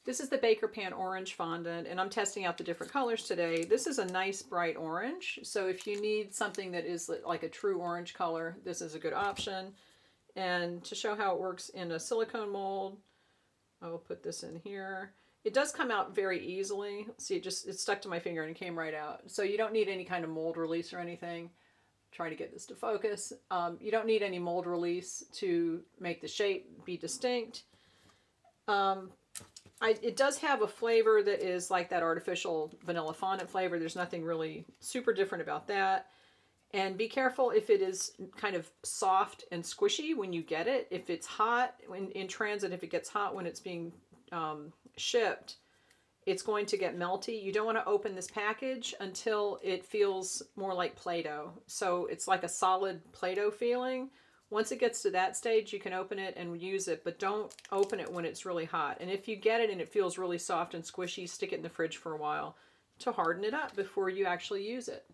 This is the Bakerpan orange fondant, and I'm testing out the different colors today. This is a nice bright orange, so if you need something that is like a true orange color, this is a good option. And to show how it works in a silicone mold, I will put this in here. It does come out very easily. See, it stuck to my finger and it came right out. So you don't need any kind of mold release or anything. Try to get this to focus. You don't need any mold release to make the shape be distinct. It does have a flavor that is like that artificial vanilla fondant flavor. There's nothing really super different about that. And be careful if it is kind of soft and squishy when you get it. If it's hot in transit, if it gets hot when it's being shipped, it's going to get melty. You don't want to open this package until it feels more like Play-Doh. So it's like a solid Play-Doh feeling. Once it gets to that stage, you can open it and use it, but don't open it when it's really hot. And if you get it and it feels really soft and squishy, stick it in the fridge for a while to harden it up before you actually use it.